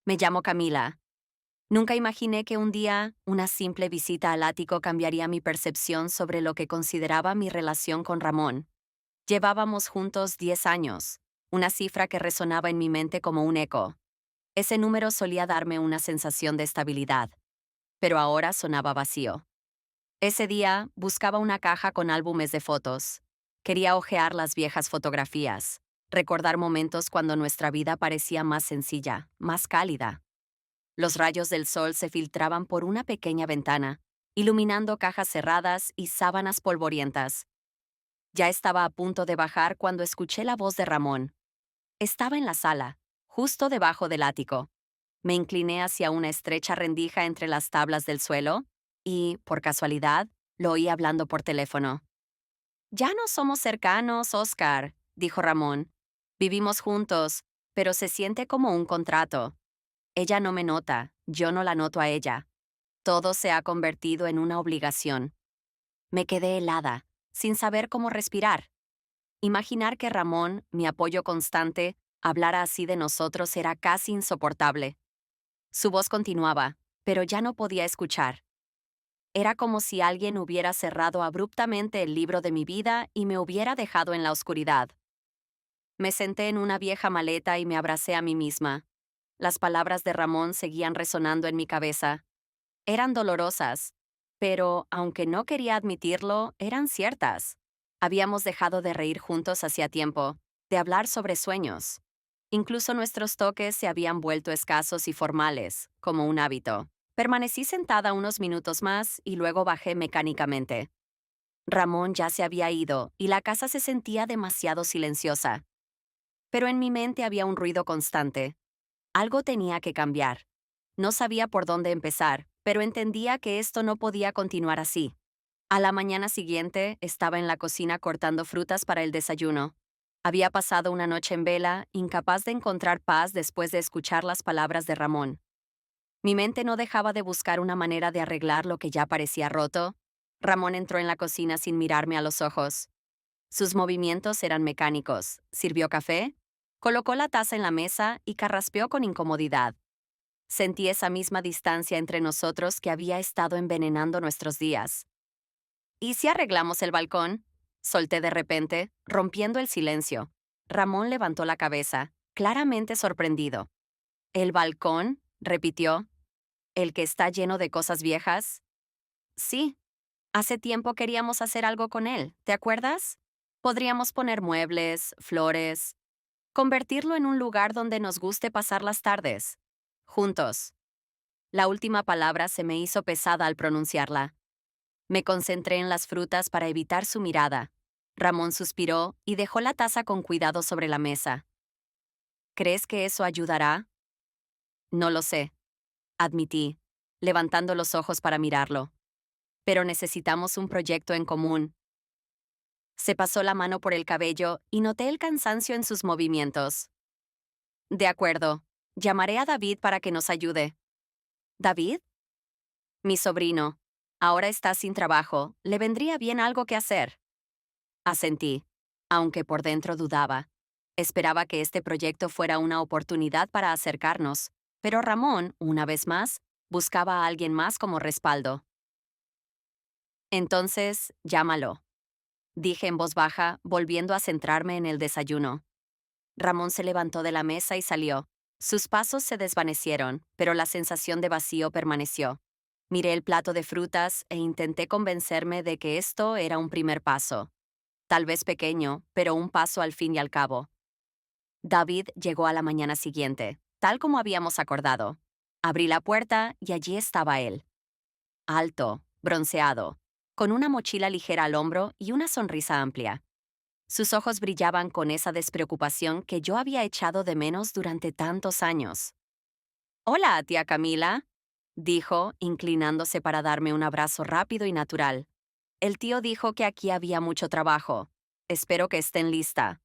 Me llamo Camila. Nunca imaginé que un día una simple visita al ático cambiaría mi percepción sobre lo que consideraba mi relación con Ramón. Llevábamos juntos 10 años, una cifra que resonaba en mi mente como un eco. Ese número solía darme una sensación de estabilidad, pero ahora sonaba vacío. Ese día buscaba una caja con álbumes de fotos. Quería hojear las viejas fotografías, recordar momentos cuando nuestra vida parecía más sencilla, más cálida. Los rayos del sol se filtraban por una pequeña ventana, iluminando cajas cerradas y sábanas polvorientas. Ya estaba a punto de bajar cuando escuché la voz de Ramón. Estaba en la sala, justo debajo del ático. Me incliné hacia una estrecha rendija entre las tablas del suelo y, por casualidad, lo oí hablando por teléfono. Ya no somos cercanos, Oscar, dijo Ramón. Vivimos juntos, pero se siente como un contrato. Ella no me nota, yo no la noto a ella. Todo se ha convertido en una obligación. Me quedé helada, sin saber cómo respirar. Imaginar que Ramón, mi apoyo constante, hablara así de nosotros era casi insoportable. Su voz continuaba, pero ya no podía escuchar. Era como si alguien hubiera cerrado abruptamente el libro de mi vida y me hubiera dejado en la oscuridad. Me senté en una vieja maleta y me abracé a mí misma. Las palabras de Ramón seguían resonando en mi cabeza. Eran dolorosas, pero, aunque no quería admitirlo, eran ciertas. Habíamos dejado de reír juntos hacía tiempo, de hablar sobre sueños. Incluso nuestros toques se habían vuelto escasos y formales, como un hábito. Permanecí sentada unos minutos más y luego bajé mecánicamente. Ramón ya se había ido y la casa se sentía demasiado silenciosa. Pero en mi mente había un ruido constante. Algo tenía que cambiar. No sabía por dónde empezar, pero entendía que esto no podía continuar así. A la mañana siguiente estaba en la cocina cortando frutas para el desayuno. Había pasado una noche en vela, incapaz de encontrar paz después de escuchar las palabras de Ramón. Mi mente no dejaba de buscar una manera de arreglar lo que ya parecía roto. Ramón entró en la cocina sin mirarme a los ojos. Sus movimientos eran mecánicos. Sirvió café, colocó la taza en la mesa y carraspeó con incomodidad. Sentí esa misma distancia entre nosotros que había estado envenenando nuestros días. ¿Y si arreglamos el balcón? Solté de repente, rompiendo el silencio. Ramón levantó la cabeza, claramente sorprendido. ¿El balcón? Repitió. ¿El que está lleno de cosas viejas? Sí. Hace tiempo queríamos hacer algo con él, ¿te acuerdas? Podríamos poner muebles, flores, convertirlo en un lugar donde nos guste pasar las tardes. Juntos. La última palabra se me hizo pesada al pronunciarla. Me concentré en las frutas para evitar su mirada. Ramón suspiró y dejó la taza con cuidado sobre la mesa. ¿Crees que eso ayudará? No lo sé, admití, levantando los ojos para mirarlo. Pero necesitamos un proyecto en común. Se pasó la mano por el cabello y noté el cansancio en sus movimientos. De acuerdo, llamaré a David para que nos ayude. ¿David? Mi sobrino. Ahora está sin trabajo, le vendría bien algo que hacer. Asentí, aunque por dentro dudaba. Esperaba que este proyecto fuera una oportunidad para acercarnos, pero Ramón, una vez más, buscaba a alguien más como respaldo. Entonces, llámalo, dije en voz baja, volviendo a centrarme en el desayuno. Ramón se levantó de la mesa y salió. Sus pasos se desvanecieron, pero la sensación de vacío permaneció. Miré el plato de frutas e intenté convencerme de que esto era un primer paso. Tal vez pequeño, pero un paso al fin y al cabo. David llegó a la mañana siguiente, tal como habíamos acordado. Abrí la puerta y allí estaba él. Alto, bronceado, con una mochila ligera al hombro y una sonrisa amplia. Sus ojos brillaban con esa despreocupación que yo había echado de menos durante tantos años. «Hola, tía Camila», dijo, inclinándose para darme un abrazo rápido y natural. El tío dijo que aquí había mucho trabajo. Espero que estén lista.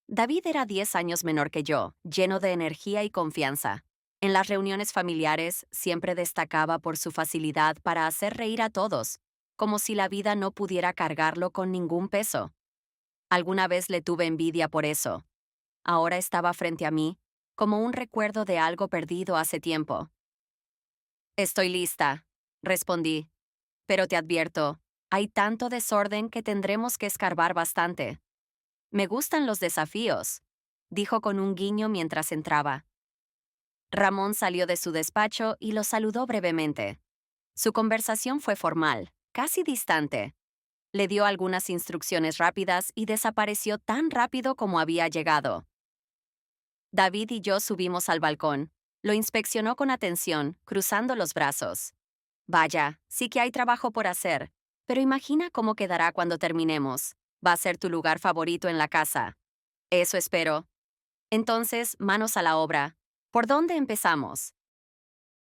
David era 10 años menor que yo, lleno de energía y confianza. En las reuniones familiares siempre destacaba por su facilidad para hacer reír a todos, como si la vida no pudiera cargarlo con ningún peso. Alguna vez le tuve envidia por eso. Ahora estaba frente a mí, como un recuerdo de algo perdido hace tiempo. Estoy lista, respondí, pero te advierto, hay tanto desorden que tendremos que escarbar bastante. Me gustan los desafíos, dijo con un guiño mientras entraba. Ramón salió de su despacho y lo saludó brevemente. Su conversación fue formal, casi distante. Le dio algunas instrucciones rápidas y desapareció tan rápido como había llegado. David y yo subimos al balcón. Lo inspeccionó con atención, cruzando los brazos. Vaya, sí que hay trabajo por hacer, pero imagina cómo quedará cuando terminemos. Va a ser tu lugar favorito en la casa. Eso espero. Entonces, manos a la obra. ¿Por dónde empezamos?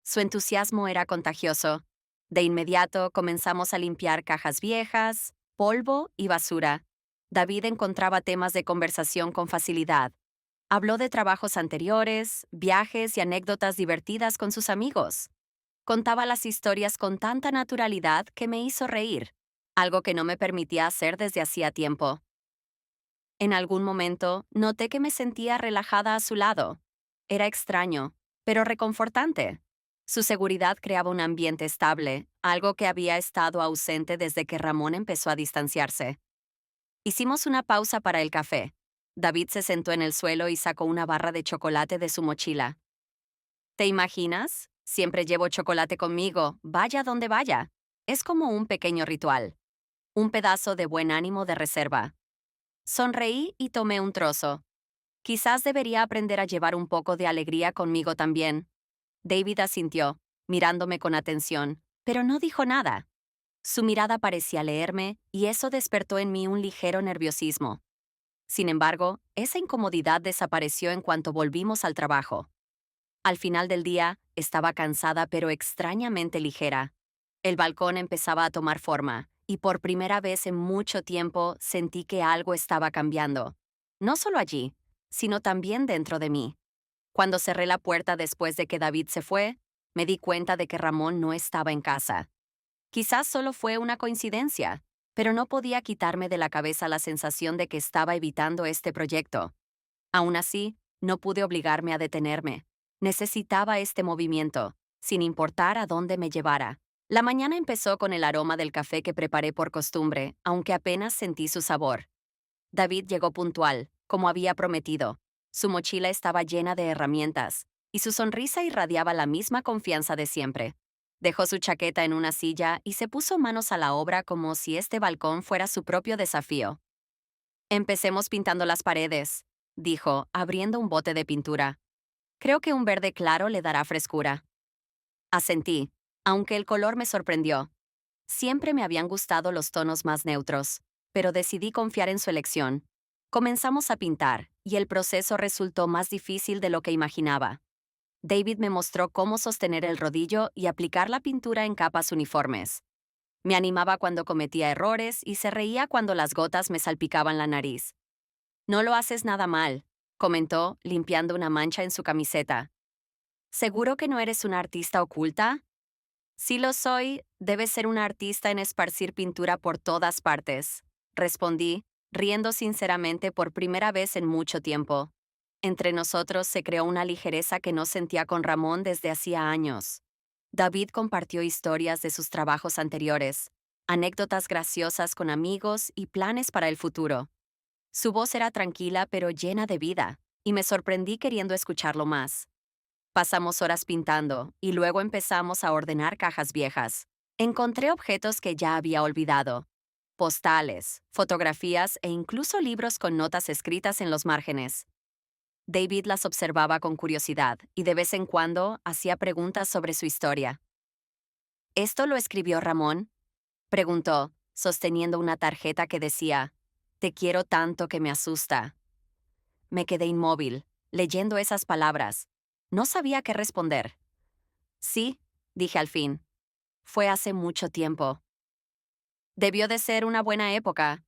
Su entusiasmo era contagioso. De inmediato comenzamos a limpiar cajas viejas, polvo y basura. David encontraba temas de conversación con facilidad. Habló de trabajos anteriores, viajes y anécdotas divertidas con sus amigos. Contaba las historias con tanta naturalidad que me hizo reír, algo que no me permitía hacer desde hacía tiempo. En algún momento noté que me sentía relajada a su lado. Era extraño, pero reconfortante. Su seguridad creaba un ambiente estable, algo que había estado ausente desde que Ramón empezó a distanciarse. Hicimos una pausa para el café. David se sentó en el suelo y sacó una barra de chocolate de su mochila. ¿Te imaginas? Siempre llevo chocolate conmigo, vaya donde vaya. Es como un pequeño ritual. Un pedazo de buen ánimo de reserva. Sonreí y tomé un trozo. Quizás debería aprender a llevar un poco de alegría conmigo también. David asintió, mirándome con atención, pero no dijo nada. Su mirada parecía leerme, y eso despertó en mí un ligero nerviosismo. Sin embargo, esa incomodidad desapareció en cuanto volvimos al trabajo. Al final del día, estaba cansada pero extrañamente ligera. El balcón empezaba a tomar forma, y por primera vez en mucho tiempo sentí que algo estaba cambiando. No solo allí, sino también dentro de mí. Cuando cerré la puerta después de que David se fue, me di cuenta de que Ramón no estaba en casa. Quizás solo fue una coincidencia, pero no podía quitarme de la cabeza la sensación de que estaba evitando este proyecto. Aún así, no pude obligarme a detenerme. Necesitaba este movimiento, sin importar a dónde me llevara. La mañana empezó con el aroma del café que preparé por costumbre, aunque apenas sentí su sabor. David llegó puntual, como había prometido. Su mochila estaba llena de herramientas, y su sonrisa irradiaba la misma confianza de siempre. Dejó su chaqueta en una silla y se puso manos a la obra como si este balcón fuera su propio desafío. Empecemos pintando las paredes, dijo, abriendo un bote de pintura. Creo que un verde claro le dará frescura. Asentí, aunque el color me sorprendió. Siempre me habían gustado los tonos más neutros, pero decidí confiar en su elección. Comenzamos a pintar, y el proceso resultó más difícil de lo que imaginaba. David me mostró cómo sostener el rodillo y aplicar la pintura en capas uniformes. Me animaba cuando cometía errores y se reía cuando las gotas me salpicaban la nariz. No lo haces nada mal, comentó, limpiando una mancha en su camiseta. ¿Seguro que no eres una artista oculta? Si lo soy, debes ser una artista en esparcir pintura por todas partes, respondí, riendo sinceramente por primera vez en mucho tiempo. Entre nosotros se creó una ligereza que no sentía con Ramón desde hacía años. David compartió historias de sus trabajos anteriores, anécdotas graciosas con amigos y planes para el futuro. Su voz era tranquila pero llena de vida, y me sorprendí queriendo escucharlo más. Pasamos horas pintando, y luego empezamos a ordenar cajas viejas. Encontré objetos que ya había olvidado. Postales, fotografías e incluso libros con notas escritas en los márgenes. David las observaba con curiosidad, y de vez en cuando hacía preguntas sobre su historia. ¿Esto lo escribió Ramón? Preguntó, sosteniendo una tarjeta que decía, «Te quiero tanto que me asusta». Me quedé inmóvil, leyendo esas palabras. No sabía qué responder. Sí, dije al fin. Fue hace mucho tiempo. Debió de ser una buena época,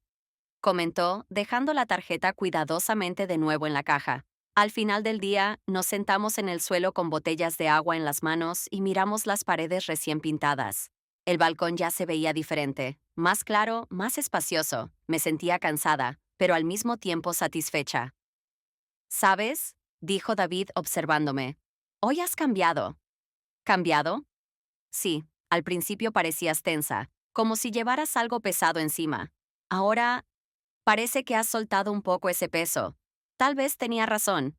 comentó, dejando la tarjeta cuidadosamente de nuevo en la caja. Al final del día, nos sentamos en el suelo con botellas de agua en las manos y miramos las paredes recién pintadas. El balcón ya se veía diferente, más claro, más espacioso. Me sentía cansada, pero al mismo tiempo satisfecha. ¿Sabes? dijo David observándome. Hoy has cambiado. ¿Cambiado? Sí, al principio parecías tensa, como si llevaras algo pesado encima. Ahora, parece que has soltado un poco ese peso. Tal vez tenía razón.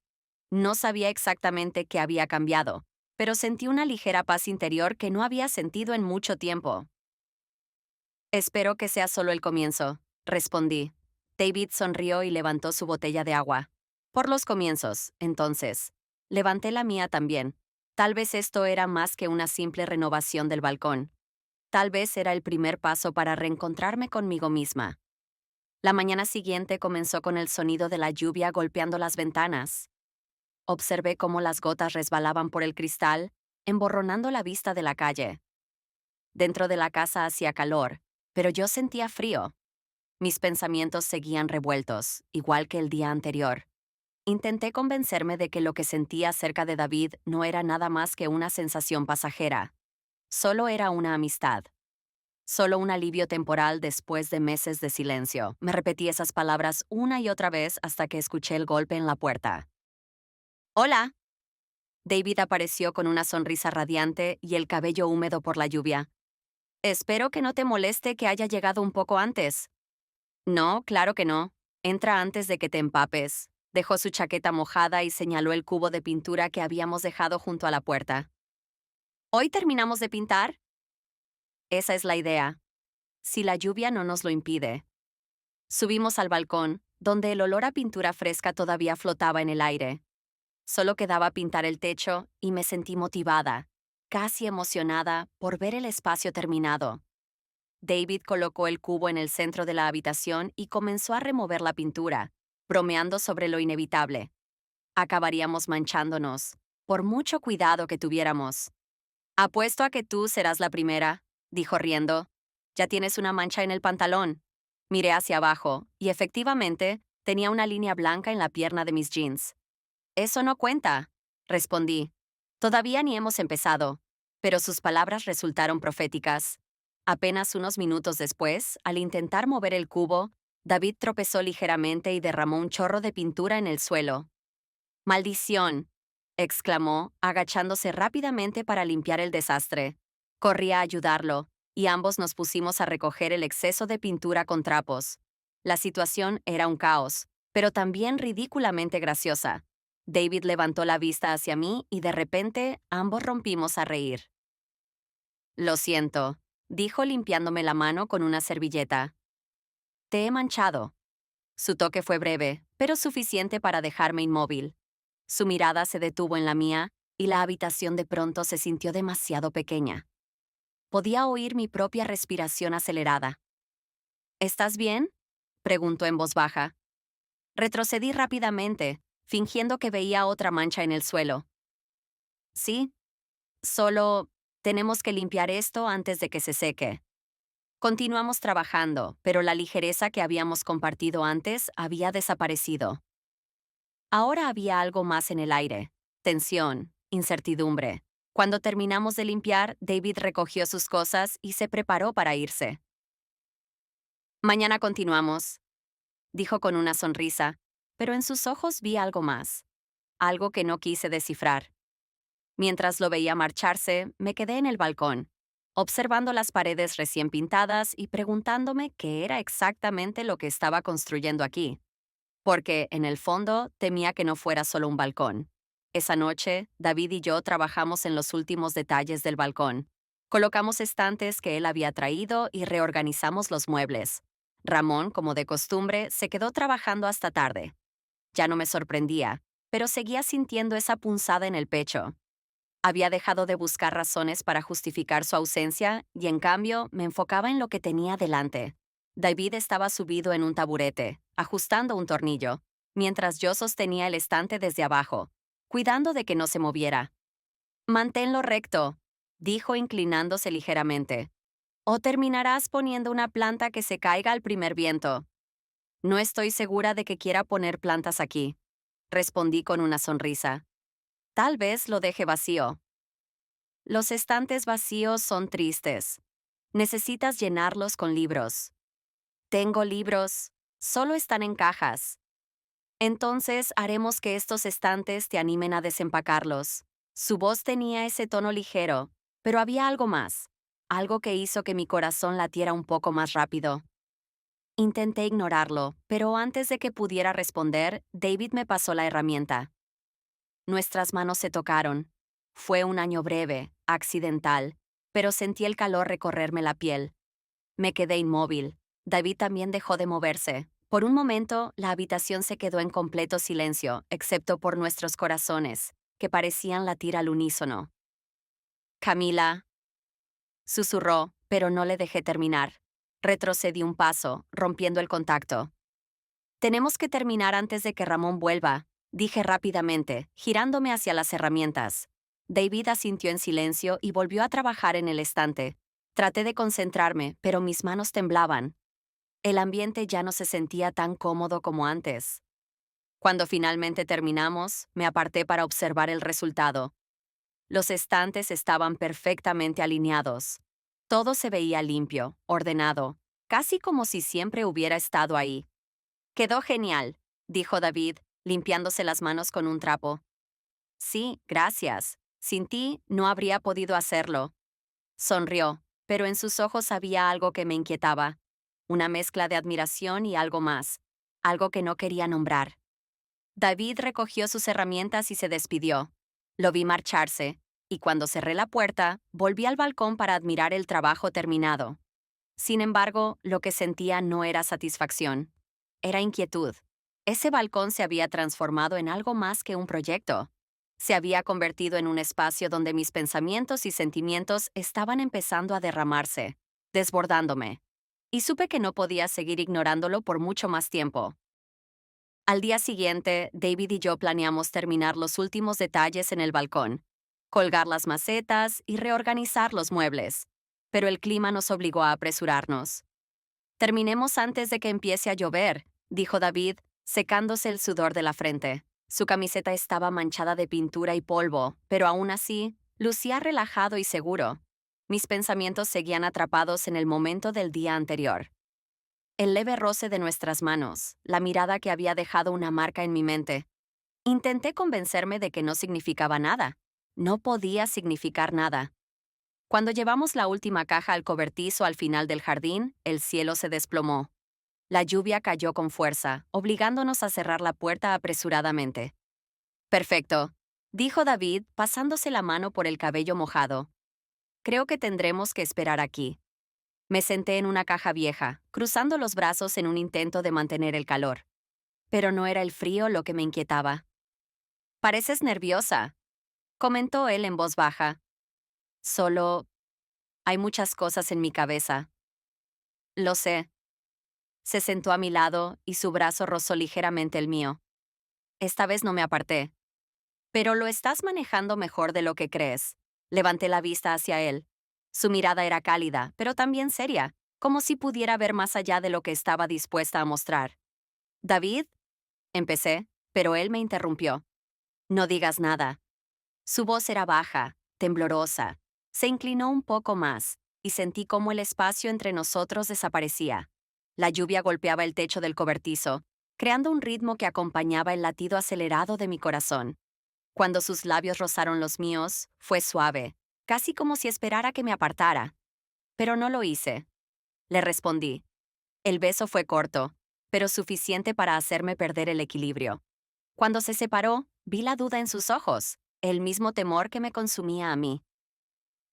No sabía exactamente qué había cambiado, pero sentí una ligera paz interior que no había sentido en mucho tiempo. Espero que sea solo el comienzo, respondí. David sonrió y levantó su botella de agua. Por los comienzos, entonces. Levanté la mía también. Tal vez esto era más que una simple renovación del balcón. Tal vez era el primer paso para reencontrarme conmigo misma. La mañana siguiente comenzó con el sonido de la lluvia golpeando las ventanas. Observé cómo las gotas resbalaban por el cristal, emborronando la vista de la calle. Dentro de la casa hacía calor, pero yo sentía frío. Mis pensamientos seguían revueltos, igual que el día anterior. Intenté convencerme de que lo que sentía cerca de David no era nada más que una sensación pasajera. Solo era una amistad. Solo un alivio temporal después de meses de silencio. Me repetí esas palabras una y otra vez hasta que escuché el golpe en la puerta. ¡Hola! David apareció con una sonrisa radiante y el cabello húmedo por la lluvia. Espero que no te moleste que haya llegado un poco antes. No, claro que no. Entra antes de que te empapes. Dejó su chaqueta mojada y señaló el cubo de pintura que habíamos dejado junto a la puerta. ¿Hoy terminamos de pintar? Esa es la idea. Si la lluvia no nos lo impide. Subimos al balcón, donde el olor a pintura fresca todavía flotaba en el aire. Solo quedaba pintar el techo y me sentí motivada, casi emocionada por ver el espacio terminado. David colocó el cubo en el centro de la habitación y comenzó a remover la pintura, bromeando sobre lo inevitable. Acabaríamos manchándonos, por mucho cuidado que tuviéramos. Apuesto a que tú serás la primera, dijo riendo. Ya tienes una mancha en el pantalón. Miré hacia abajo, y efectivamente, tenía una línea blanca en la pierna de mis jeans. Eso no cuenta, respondí. Todavía ni hemos empezado. Pero sus palabras resultaron proféticas. Apenas unos minutos después, al intentar mover el cubo, David tropezó ligeramente y derramó un chorro de pintura en el suelo. ¡Maldición!, exclamó, agachándose rápidamente para limpiar el desastre. Corrí a ayudarlo, y ambos nos pusimos a recoger el exceso de pintura con trapos. La situación era un caos, pero también ridículamente graciosa. David levantó la vista hacia mí y de repente ambos rompimos a reír. Lo siento, dijo limpiándome la mano con una servilleta. Te he manchado. Su toque fue breve, pero suficiente para dejarme inmóvil. Su mirada se detuvo en la mía y la habitación de pronto se sintió demasiado pequeña. Podía oír mi propia respiración acelerada. ¿Estás bien?, preguntó en voz baja. Retrocedí rápidamente, fingiendo que veía otra mancha en el suelo. Sí, solo tenemos que limpiar esto antes de que se seque. Continuamos trabajando, pero la ligereza que habíamos compartido antes había desaparecido. Ahora había algo más en el aire: tensión, incertidumbre. Cuando terminamos de limpiar, David recogió sus cosas y se preparó para irse. Mañana continuamos, dijo con una sonrisa, pero en sus ojos vi algo más, algo que no quise descifrar. Mientras lo veía marcharse, me quedé en el balcón, observando las paredes recién pintadas y preguntándome qué era exactamente lo que estaba construyendo aquí. Porque, en el fondo, temía que no fuera solo un balcón. Esa noche, David y yo trabajamos en los últimos detalles del balcón. Colocamos estantes que él había traído y reorganizamos los muebles. Ramón, como de costumbre, se quedó trabajando hasta tarde. Ya no me sorprendía, pero seguía sintiendo esa punzada en el pecho. Había dejado de buscar razones para justificar su ausencia y, en cambio, me enfocaba en lo que tenía delante. David estaba subido en un taburete, ajustando un tornillo, mientras yo sostenía el estante desde abajo, cuidando de que no se moviera. «Manténlo recto», dijo inclinándose ligeramente. «O terminarás poniendo una planta que se caiga al primer viento». «No estoy segura de que quiera poner plantas aquí», respondí con una sonrisa. «Tal vez lo deje vacío». Los estantes vacíos son tristes. Necesitas llenarlos con libros. Tengo libros, solo están en cajas. Entonces haremos que estos estantes te animen a desempacarlos. Su voz tenía ese tono ligero, pero había algo más, algo que hizo que mi corazón latiera un poco más rápido. Intenté ignorarlo, pero antes de que pudiera responder, David me pasó la herramienta. Nuestras manos se tocaron. Fue un año breve, accidental, pero sentí el calor recorrerme la piel. Me quedé inmóvil. David también dejó de moverse. Por un momento, la habitación se quedó en completo silencio, excepto por nuestros corazones, que parecían latir al unísono. Camila, susurró, pero no le dejé terminar. Retrocedí un paso, rompiendo el contacto. Tenemos que terminar antes de que Ramón vuelva, dije rápidamente, girándome hacia las herramientas. David asintió en silencio y volvió a trabajar en el estante. Traté de concentrarme, pero mis manos temblaban. El ambiente ya no se sentía tan cómodo como antes. Cuando finalmente terminamos, me aparté para observar el resultado. Los estantes estaban perfectamente alineados. Todo se veía limpio, ordenado, casi como si siempre hubiera estado ahí. Quedó genial, dijo David, limpiándose las manos con un trapo. Sí, gracias. Sin ti, no habría podido hacerlo. Sonrió, pero en sus ojos había algo que me inquietaba. Una mezcla de admiración y algo más. Algo que no quería nombrar. David recogió sus herramientas y se despidió. Lo vi marcharse, y cuando cerré la puerta, volví al balcón para admirar el trabajo terminado. Sin embargo, lo que sentía no era satisfacción. Era inquietud. Ese balcón se había transformado en algo más que un proyecto. Se había convertido en un espacio donde mis pensamientos y sentimientos estaban empezando a derramarse, desbordándome. Y supe que no podía seguir ignorándolo por mucho más tiempo. Al día siguiente, David y yo planeamos terminar los últimos detalles en el balcón, colgar las macetas y reorganizar los muebles. Pero el clima nos obligó a apresurarnos. Terminemos antes de que empiece a llover, dijo David, secándose el sudor de la frente. Su camiseta estaba manchada de pintura y polvo, pero aún así, lucía relajado y seguro. Mis pensamientos seguían atrapados en el momento del día anterior. El leve roce de nuestras manos, la mirada que había dejado una marca en mi mente. Intenté convencerme de que no significaba nada. No podía significar nada. Cuando llevamos la última caja al cobertizo al final del jardín, el cielo se desplomó. La lluvia cayó con fuerza, obligándonos a cerrar la puerta apresuradamente. Perfecto, dijo David, pasándose la mano por el cabello mojado. Creo que tendremos que esperar aquí. Me senté en una caja vieja, cruzando los brazos en un intento de mantener el calor. Pero no era el frío lo que me inquietaba. Pareces nerviosa, comentó él en voz baja. Solo... hay muchas cosas en mi cabeza. Lo sé. Se sentó a mi lado y su brazo rozó ligeramente el mío. Esta vez no me aparté. Pero lo estás manejando mejor de lo que crees. Levanté la vista hacia él. Su mirada era cálida, pero también seria, como si pudiera ver más allá de lo que estaba dispuesta a mostrar. David, empecé, pero él me interrumpió. No digas nada. Su voz era baja, temblorosa. Se inclinó un poco más, y sentí cómo el espacio entre nosotros desaparecía. La lluvia golpeaba el techo del cobertizo, creando un ritmo que acompañaba el latido acelerado de mi corazón. Cuando sus labios rozaron los míos, fue suave, casi como si esperara que me apartara. Pero no lo hice. Le respondí. El beso fue corto, pero suficiente para hacerme perder el equilibrio. Cuando se separó, vi la duda en sus ojos, el mismo temor que me consumía a mí.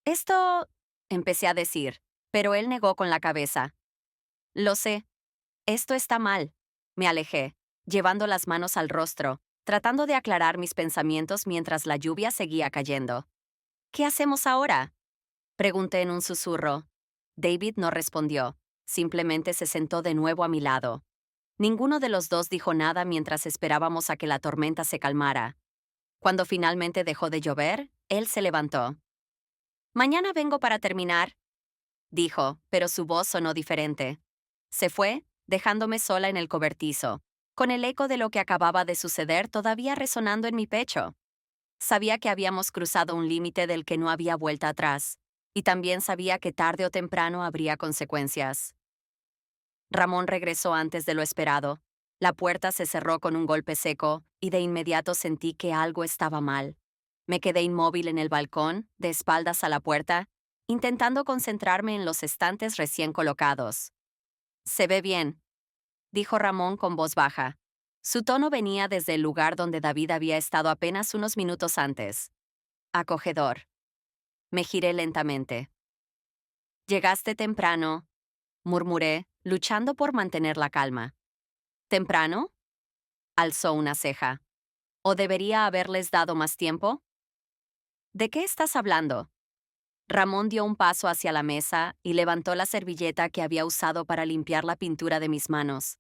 Esto... empecé a decir, pero él negó con la cabeza. Lo sé. Esto está mal. Me alejé, llevando las manos al rostro, tratando de aclarar mis pensamientos mientras la lluvia seguía cayendo. ¿Qué hacemos ahora? Pregunté en un susurro. David no respondió, simplemente se sentó de nuevo a mi lado. Ninguno de los dos dijo nada mientras esperábamos a que la tormenta se calmara. Cuando finalmente dejó de llover, él se levantó. Mañana vengo para terminar, dijo, pero su voz sonó diferente. Se fue, dejándome sola en el cobertizo, con el eco de lo que acababa de suceder todavía resonando en mi pecho. Sabía que habíamos cruzado un límite del que no había vuelta atrás, y también sabía que tarde o temprano habría consecuencias. Ramón regresó antes de lo esperado. La puerta se cerró con un golpe seco y de inmediato sentí que algo estaba mal. Me quedé inmóvil en el balcón, de espaldas a la puerta, intentando concentrarme en los estantes recién colocados. «Se ve bien», dijo Ramón con voz baja. Su tono venía desde el lugar donde David había estado apenas unos minutos antes. Acogedor. Me giré lentamente. «Llegaste temprano», murmuré, luchando por mantener la calma. «¿Temprano?», alzó una ceja. «¿O debería haberles dado más tiempo?». «¿De qué estás hablando?». Ramón dio un paso hacia la mesa y levantó la servilleta que había usado para limpiar la pintura de mis manos.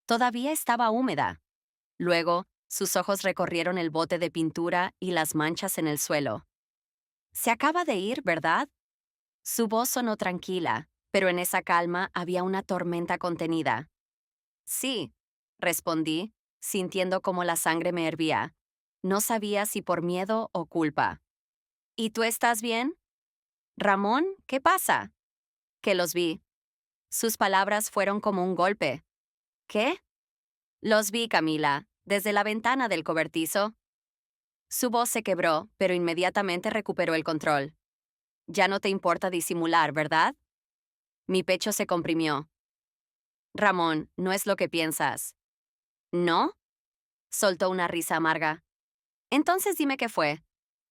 Todavía estaba húmeda. Luego, sus ojos recorrieron el bote de pintura y las manchas en el suelo. «Se acaba de ir, ¿verdad?». Su voz sonó tranquila, pero en esa calma había una tormenta contenida. «Sí», respondí, sintiendo cómo la sangre me hervía. No sabía si por miedo o culpa. «¿Y tú estás bien?». «Ramón, ¿qué pasa?». «Que los vi». Sus palabras fueron como un golpe. «¿Qué?». «Los vi, Camila, desde la ventana del cobertizo». Su voz se quebró, pero inmediatamente recuperó el control. «Ya no te importa disimular, ¿verdad?». Mi pecho se comprimió. «Ramón, no es lo que piensas». «¿No?». Soltó una risa amarga. «Entonces dime qué fue.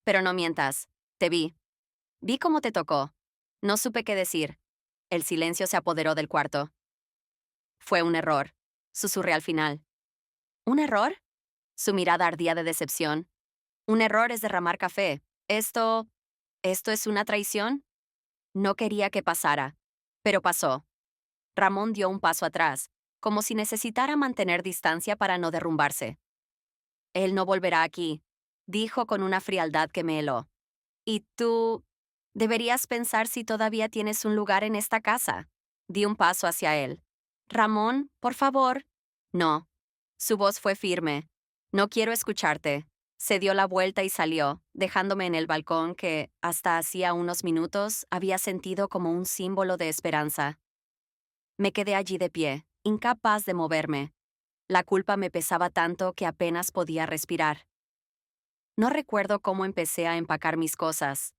Pero no mientas. Te vi. Vi cómo te tocó. No supe qué decir». El silencio se apoderó del cuarto. «Fue un error», susurré al final. «¿Un error?». Su mirada ardía de decepción. «Un error es derramar café. ¿Esto es una traición?». No quería que pasara, pero pasó. Ramón dio un paso atrás, como si necesitara mantener distancia para no derrumbarse. «Él no volverá aquí», dijo con una frialdad que me heló. «Y tú deberías pensar si todavía tienes un lugar en esta casa». Di un paso hacia él. «Ramón, por favor». «No». Su voz fue firme. «No quiero escucharte». Se dio la vuelta y salió, dejándome en el balcón que, hasta hacía unos minutos, había sentido como un símbolo de esperanza. Me quedé allí de pie, incapaz de moverme. La culpa me pesaba tanto que apenas podía respirar. No recuerdo cómo empecé a empacar mis cosas.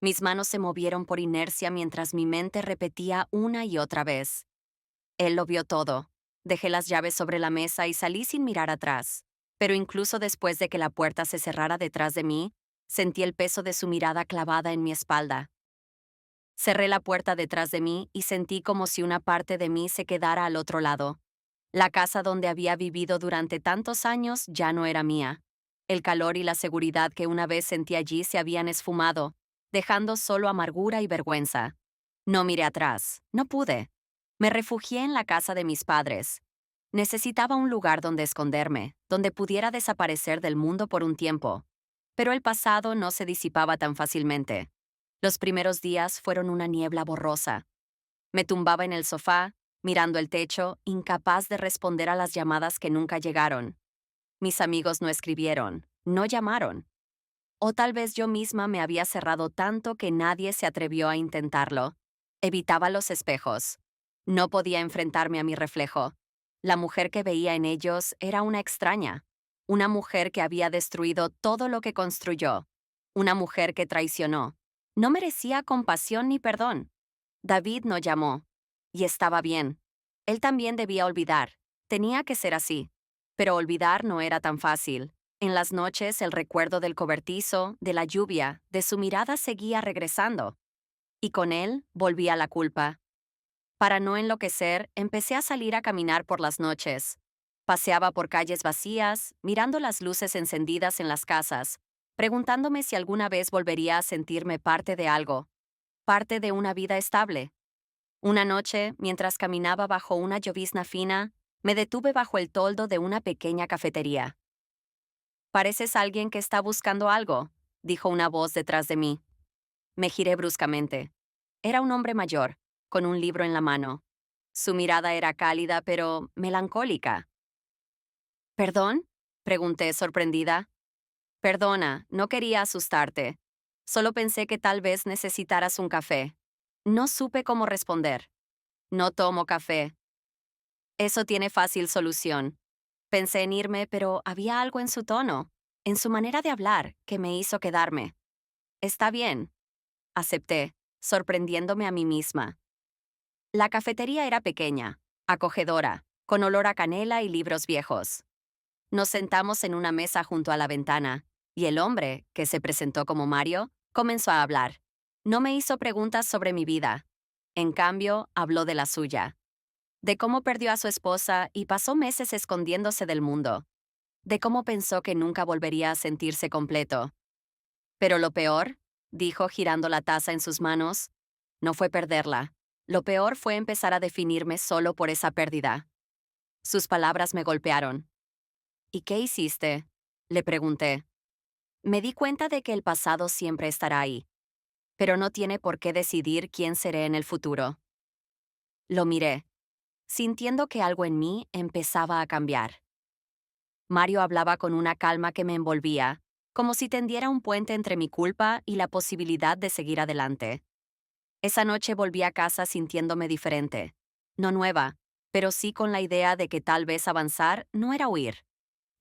Mis manos se movieron por inercia mientras mi mente repetía una y otra vez. Él lo vio todo. Dejé las llaves sobre la mesa y salí sin mirar atrás. Pero incluso después de que la puerta se cerrara detrás de mí, sentí el peso de su mirada clavada en mi espalda. Cerré la puerta detrás de mí y sentí como si una parte de mí se quedara al otro lado. La casa donde había vivido durante tantos años ya no era mía. El calor y la seguridad que una vez sentí allí se habían esfumado, dejando solo amargura y vergüenza. No miré atrás, no pude. Me refugié en la casa de mis padres. Necesitaba un lugar donde esconderme, donde pudiera desaparecer del mundo por un tiempo. Pero el pasado no se disipaba tan fácilmente. Los primeros días fueron una niebla borrosa. Me tumbaba en el sofá, mirando el techo, incapaz de responder a las llamadas que nunca llegaron. Mis amigos no escribieron, no llamaron. O tal vez yo misma me había cerrado tanto que nadie se atrevió a intentarlo. Evitaba los espejos. No podía enfrentarme a mi reflejo. La mujer que veía en ellos era una extraña. Una mujer que había destruido todo lo que construyó. Una mujer que traicionó. No merecía compasión ni perdón. David no llamó. Y estaba bien. Él también debía olvidar. Tenía que ser así. Pero olvidar no era tan fácil. En las noches el recuerdo del cobertizo, de la lluvia, de su mirada seguía regresando. Y con él volvía la culpa. Para no enloquecer, empecé a salir a caminar por las noches. Paseaba por calles vacías, mirando las luces encendidas en las casas, preguntándome si alguna vez volvería a sentirme parte de algo, parte de una vida estable. Una noche, mientras caminaba bajo una llovizna fina, me detuve bajo el toldo de una pequeña cafetería. «Pareces alguien que está buscando algo», dijo una voz detrás de mí. Me giré bruscamente. Era un hombre mayor, con un libro en la mano. Su mirada era cálida, pero melancólica. «¿Perdón?», pregunté sorprendida. «Perdona, no quería asustarte. Solo pensé que tal vez necesitaras un café». No supe cómo responder. «No tomo café». «Eso tiene fácil solución». Pensé en irme, pero había algo en su tono, en su manera de hablar, que me hizo quedarme. Está bien, acepté, sorprendiéndome a mí misma. La cafetería era pequeña, acogedora, con olor a canela y libros viejos. Nos sentamos en una mesa junto a la ventana, y el hombre, que se presentó como Mario, comenzó a hablar. No me hizo preguntas sobre mi vida. En cambio, habló de la suya. De cómo perdió a su esposa y pasó meses escondiéndose del mundo. De cómo pensó que nunca volvería a sentirse completo. Pero lo peor, dijo girando la taza en sus manos, no fue perderla. Lo peor fue empezar a definirme solo por esa pérdida. Sus palabras me golpearon. ¿Y qué hiciste? Le pregunté. Me di cuenta de que el pasado siempre estará ahí, pero no tiene por qué decidir quién seré en el futuro. Lo miré, sintiendo que algo en mí empezaba a cambiar. Mario hablaba con una calma que me envolvía, como si tendiera un puente entre mi culpa y la posibilidad de seguir adelante. Esa noche volví a casa sintiéndome diferente. No nueva, pero sí con la idea de que tal vez avanzar no era huir.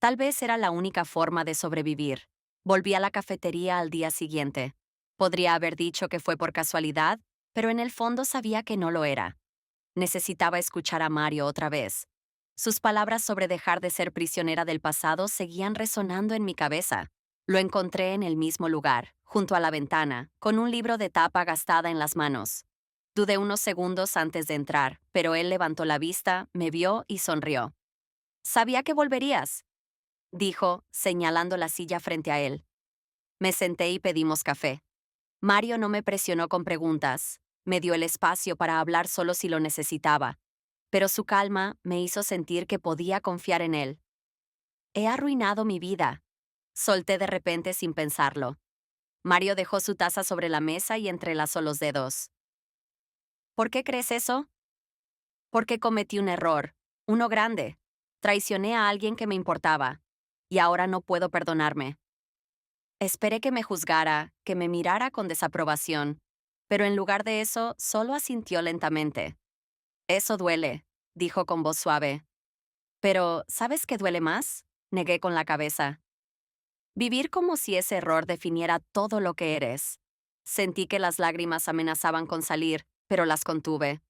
Tal vez era la única forma de sobrevivir. Volví a la cafetería al día siguiente. Podría haber dicho que fue por casualidad, pero en el fondo sabía que no lo era. Necesitaba escuchar a Mario otra vez. Sus palabras sobre dejar de ser prisionera del pasado seguían resonando en mi cabeza. Lo encontré en el mismo lugar, junto a la ventana, con un libro de tapa gastada en las manos. Dudé unos segundos antes de entrar, pero él levantó la vista, me vio y sonrió. «Sabía que volverías», dijo, señalando la silla frente a él. Me senté y pedimos café. Mario no me presionó con preguntas. Me dio el espacio para hablar solo si lo necesitaba. Pero su calma me hizo sentir que podía confiar en él. He arruinado mi vida. Solté de repente sin pensarlo. Mario dejó su taza sobre la mesa y entrelazó los dedos. ¿Por qué crees eso? Porque cometí un error, uno grande. Traicioné a alguien que me importaba. Y ahora no puedo perdonarme. Esperé que me juzgara, que me mirara con desaprobación, pero en lugar de eso, solo asintió lentamente. Eso duele, dijo con voz suave. Pero, ¿sabes qué duele más? Negué con la cabeza. Vivir como si ese error definiera todo lo que eres. Sentí que las lágrimas amenazaban con salir, pero las contuve.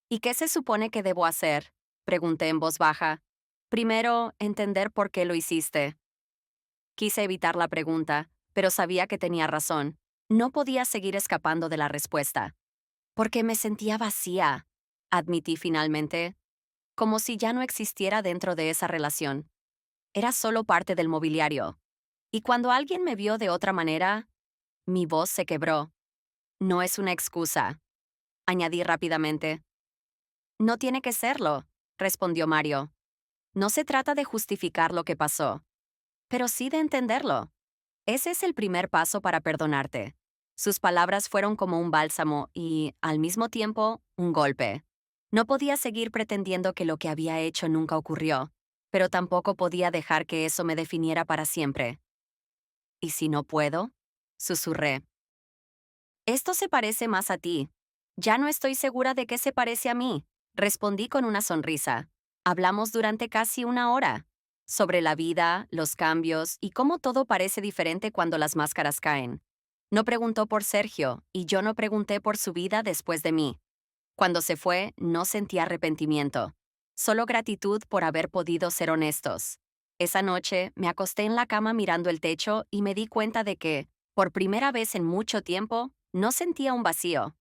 ¿Y qué se supone que debo hacer? Pregunté en voz baja. Primero, entender por qué lo hiciste. Quise evitar la pregunta, pero sabía que tenía razón. No podía seguir escapando de la respuesta. Porque me sentía vacía, admití finalmente, como si ya no existiera dentro de esa relación. Era solo parte del mobiliario. Y cuando alguien me vio de otra manera, mi voz se quebró. No es una excusa, añadí rápidamente. No tiene que serlo, respondió Mario. No se trata de justificar lo que pasó, pero sí de entenderlo. Ese es el primer paso para perdonarte. Sus palabras fueron como un bálsamo y, al mismo tiempo, un golpe. No podía seguir pretendiendo que lo que había hecho nunca ocurrió, pero tampoco podía dejar que eso me definiera para siempre. ¿Y si no puedo? Susurré. Esto se parece más a ti. Ya no estoy segura de qué se parece a mí, respondí con una sonrisa. Hablamos durante casi una hora sobre la vida, los cambios y cómo todo parece diferente cuando las máscaras caen. No preguntó por Sergio y yo no pregunté por su vida después de mí. Cuando se fue, no sentí arrepentimiento, solo gratitud por haber podido ser honestos. Esa noche me acosté en la cama mirando el techo y me di cuenta de que, por primera vez en mucho tiempo, no sentía un vacío.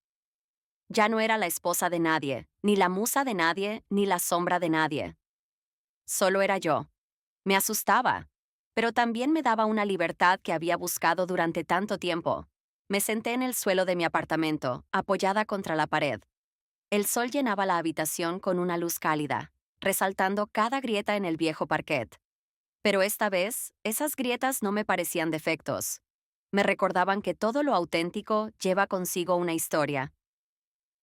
Ya no era la esposa de nadie, ni la musa de nadie, ni la sombra de nadie. Solo era yo. Me asustaba, pero también me daba una libertad que había buscado durante tanto tiempo. Me senté en el suelo de mi apartamento, apoyada contra la pared. El sol llenaba la habitación con una luz cálida, resaltando cada grieta en el viejo parquet. Pero esta vez, esas grietas no me parecían defectos. Me recordaban que todo lo auténtico lleva consigo una historia.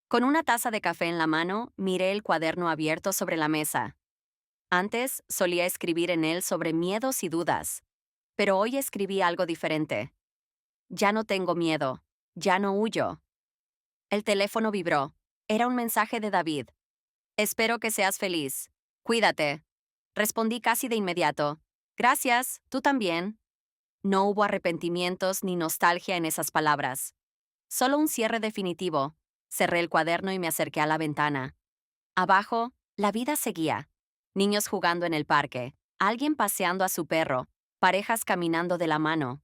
Con una taza de café en la mano, miré el cuaderno abierto sobre la mesa. Antes solía escribir en él sobre miedos y dudas, pero hoy escribí algo diferente. Ya no tengo miedo, ya no huyo. El teléfono vibró. Era un mensaje de David. Espero que seas feliz. Cuídate. Respondí casi de inmediato. Gracias, tú también. No hubo arrepentimientos ni nostalgia en esas palabras. Solo un cierre definitivo. Cerré el cuaderno y me acerqué a la ventana. Abajo, la vida seguía. Niños jugando en el parque, alguien paseando a su perro, parejas caminando de la mano.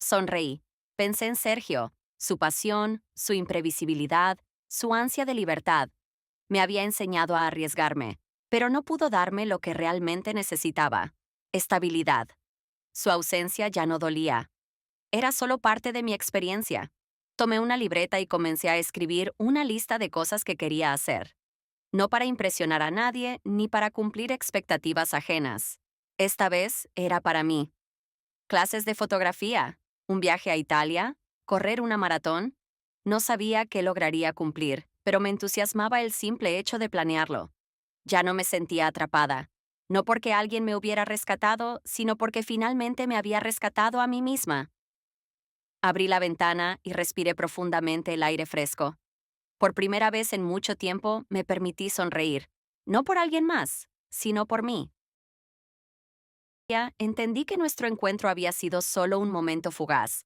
Sonreí. Pensé en Sergio, su pasión, su imprevisibilidad, su ansia de libertad. Me había enseñado a arriesgarme, pero no pudo darme lo que realmente necesitaba: estabilidad. Su ausencia ya no dolía. Era solo parte de mi experiencia. Tomé una libreta y comencé a escribir una lista de cosas que quería hacer. No para impresionar a nadie ni para cumplir expectativas ajenas. Esta vez era para mí. Clases de fotografía, un viaje a Italia, correr una maratón. No sabía qué lograría cumplir, pero me entusiasmaba el simple hecho de planearlo. Ya no me sentía atrapada. No porque alguien me hubiera rescatado, sino porque finalmente me había rescatado a mí misma. Abrí la ventana y respiré profundamente el aire fresco. Por primera vez en mucho tiempo me permití sonreír, no por alguien más, sino por mí. Ya entendí que nuestro encuentro había sido solo un momento fugaz,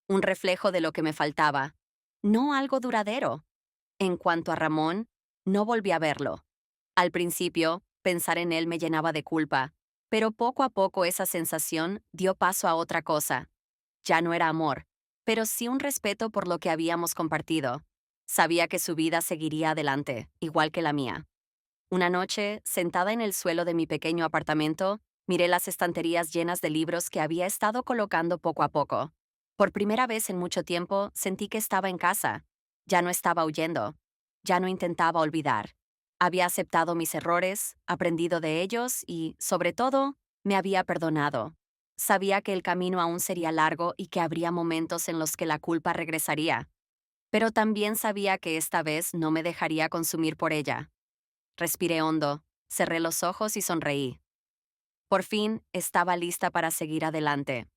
un reflejo de lo que me faltaba, no algo duradero. En cuanto a Ramón, no volví a verlo. Al principio, pensar en él me llenaba de culpa, pero poco a poco esa sensación dio paso a otra cosa. Ya no era amor, pero sí un respeto por lo que habíamos compartido. Sabía que su vida seguiría adelante, igual que la mía. Una noche, sentada en el suelo de mi pequeño apartamento, miré las estanterías llenas de libros que había estado colocando poco a poco. Por primera vez en mucho tiempo sentí que estaba en casa. Ya no estaba huyendo. Ya no intentaba olvidar. Había aceptado mis errores, aprendido de ellos y, sobre todo, me había perdonado. Sabía que el camino aún sería largo y que habría momentos en los que la culpa regresaría. Pero también sabía que esta vez no me dejaría consumir por ella. Respiré hondo, cerré los ojos y sonreí. Por fin estaba lista para seguir adelante.